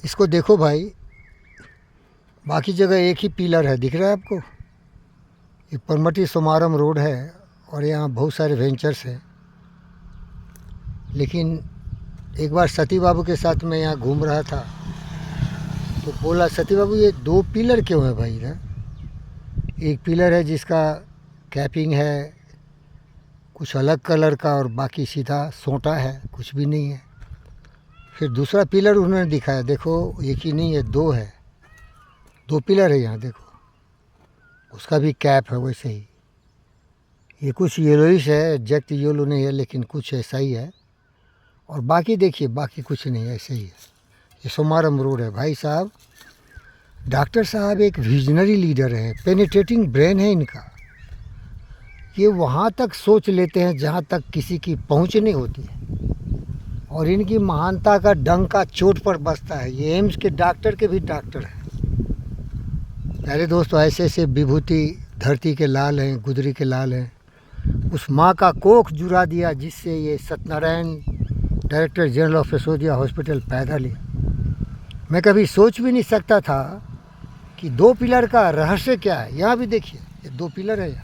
इसको देखो भाई, बाकी जगह एक ही पिलर है, दिख रहा है आपको? ये परमटी सोमारम रोड है और यहाँ बहुत सारे वेंचर्स हैं। लेकिन एक बार सती बाबू के साथ मैं यहाँ घूम रहा था तो बोला, सती बाबू ये दो पिलर क्यों है भाई इधर? एक पिलर है जिसका कैपिंग है कुछ अलग कलर का और बाकी सीधा सोटा है, कुछ भी नहीं है। फिर दूसरा पिलर उन्होंने दिखाया, देखो एक ही नहीं है, दो है, दो पिलर है यहाँ देखो, उसका भी कैप है वैसे ही। ये कुछ येलोइश है, एग्जैक्ट येलो नहीं है लेकिन कुछ ऐसा ही है। और बाकी देखिए, बाकी कुछ नहीं है, ऐसे ही है। ये सोमारम रोड है भाई साहब। डॉक्टर साहब एक विजनरी लीडर है, पेनिट्रेटिंग ब्रेन है इनका। ये वहाँ तक सोच लेते हैं जहाँ तक किसी की पहुँच नहीं होती है, और इनकी महानता का डंका चोट पर बजता है। ये एम्स के डॉक्टर के भी डॉक्टर हैं। प्यारे दोस्तों, ऐसे ऐसे विभूति धरती के लाल हैं, गुदरी के लाल हैं। उस माँ का कोख जुड़ा दिया जिससे ये Satyanarayan director general of Yashodia hospital पैदा लिया। मैं कभी सोच भी नहीं सकता था कि दो पिलर का रहस्य क्या है। यहाँ भी देखिए, ये दो पिलर है यहाँ,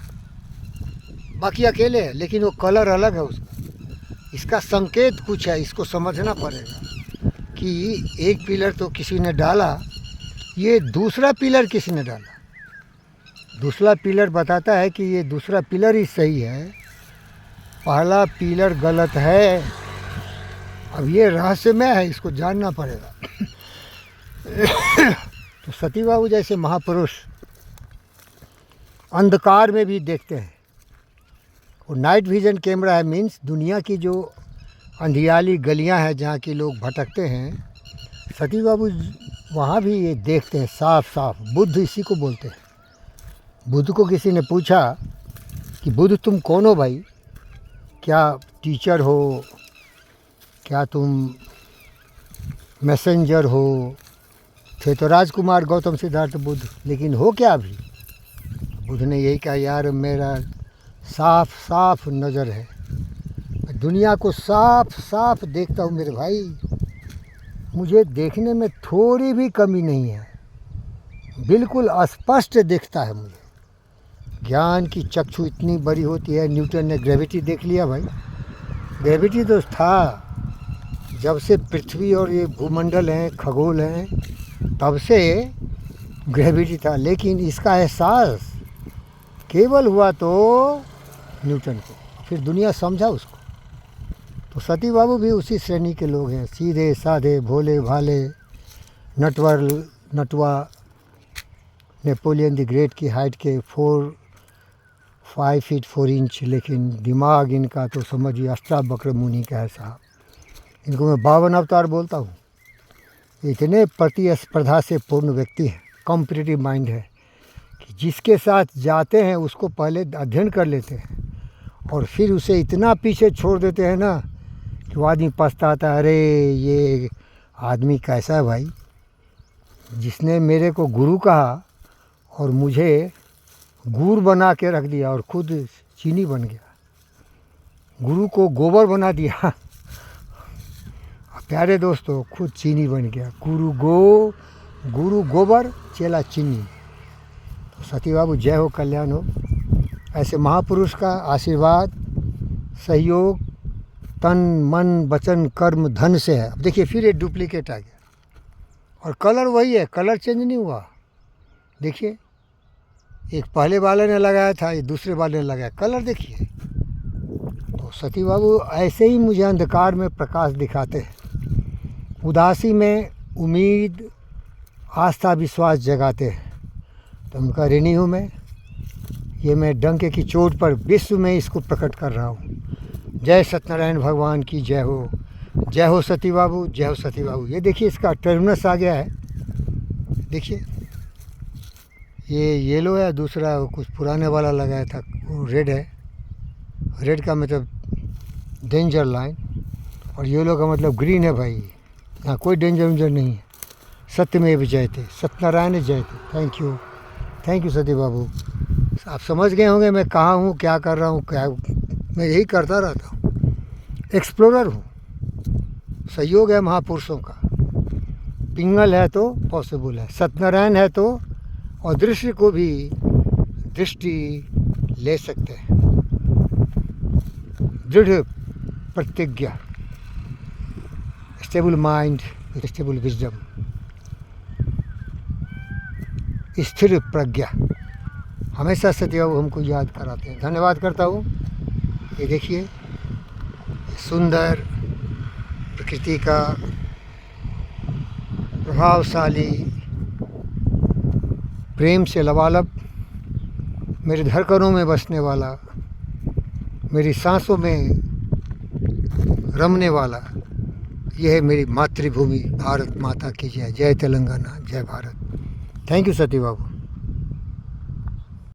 बाकी अकेले है, लेकिन वो कलर अलग है उसका। इसका संकेत कुछ है, इसको समझना पड़ेगा कि एक पिलर तो किसी ने डाला, ये दूसरा पिलर किसने डाला। दूसरा पिलर बताता है कि ये दूसरा पिलर ही सही है, पहला पिलर गलत है। अब ये रहस्यमय है, इसको जानना पड़ेगा। तो सती बाबू जैसे महापुरुष अंधकार में भी देखते हैं। वो नाइट विजन कैमरा है, मीन्स दुनिया की जो अंधियाली गलियां हैं जहाँ के लोग भटकते हैं, सती बाबू वहाँ भी ये देखते हैं साफ साफ। बुद्ध इसी को बोलते हैं। बुद्ध को किसी ने पूछा कि बुद्ध तुम कौन हो भाई, क्या टीचर हो, क्या तुम मैसेंजर हो? थे तो राजकुमार गौतम सिद्धार्थ बुद्ध, लेकिन हो क्या अभी? बुद्ध ने यही कहा, यार मेरा साफ साफ नज़र है, मैं दुनिया को साफ साफ देखता हूँ मेरे भाई, मुझे देखने में थोड़ी भी कमी नहीं है, बिल्कुल स्पष्ट दिखता है मुझे। ज्ञान की चक्षु इतनी बड़ी होती है। न्यूटन ने ग्रेविटी देख लिया भाई। ग्रेविटी तो था जब से पृथ्वी और ये भूमंडल हैं, खगोल हैं, तब से ग्रेविटी था, लेकिन इसका एहसास केवल हुआ तो न्यूटन को, फिर दुनिया समझा उसको। तो सती बाबू भी उसी श्रेणी के लोग हैं, सीधे साधे भोले भाले Natwar Natwa. Napoleon the great की हाइट के 5 फीट 4 इंच, लेकिन दिमाग इनका तो समझिए अष्टावक्र मुनि का है साहब। इनको मैं 52 अवतार बोलता हूँ। इतने प्रतिस्पर्धा से पूर्ण व्यक्ति हैं, कॉम्पिटिटिव माइंड है कि जिसके साथ जाते हैं उसको पहले अध्ययन कर लेते हैं और फिर उसे इतना पीछे छोड़ देते हैं ना कि वो आदमी पछताता है, अरे ये आदमी कैसा है भाई, जिसने मेरे को गुरु कहा और मुझे गुड़ बना के रख दिया और खुद चीनी बन गया, गुरु को गोबर बना दिया। प्यारे दोस्तों, खुद चीनी बन गया। गुरु गोबर, चेला चीनी। तो सती बाबू जय हो, कल्याण हो। ऐसे महापुरुष का आशीर्वाद, सहयोग तन मन वचन कर्म धन से है। अब देखिए फिर ये डुप्लीकेट आ गया और कलर वही है, कलर चेंज नहीं हुआ। देखिए, एक पहले वाले ने लगाया था, ये दूसरे वाले ने लगाया, कलर देखिए। तो सती बाबू ऐसे ही मुझे अंधकार में प्रकाश दिखाते हैं, उदासी में उम्मीद आस्था विश्वास जगाते हैं। तो उनका ऋणी हूँ मैं। ये मैं डंके की चोट पर विश्व में इसको प्रकट कर रहा हूँ। जय सत्यनारायण भगवान की जय हो। जय हो सती बाबू, जय हो सती बाबू। ये देखिए इसका टर्मिनस आ गया है, देखिए ये येलो है, दूसरा कुछ पुराने वाला लगाया था वो रेड है। रेड का मतलब डेंजर लाइन और येलो का मतलब ग्रीन है भाई। यहाँ कोई डेंजर वेंजर नहीं है। सत्यमेव जयते, सत्यनारायण जयते। थैंक यू सती बाबू। आप समझ गए होंगे मैं कहाँ हूँ, क्या कर रहा हूँ, क्या मैं यही करता रहता हूँ। एक्सप्लोरर हूँ। सहयोग है महापुरुषों का, पिंगल है तो पॉसिबल है, सत्यनारायण है तो और दृश्य को भी दृष्टि ले सकते हैं। दृढ़ प्रतिज्ञा, स्टेबल माइंड, स्टेबल विजडम, स्थिर प्रज्ञा, हमेशा सत्यबाबू हमको याद कराते हैं। धन्यवाद करता हूँ। ये देखिए सुंदर प्रकृति का प्रभावशाली, प्रेम से लबालब, मेरे धड़कनों में बसने वाला, मेरी सांसों में रमने वाला, यह है मेरी मातृभूमि। भारत माता की जय। जय तेलंगाना, जय Bharat. Thank you Sati Babu.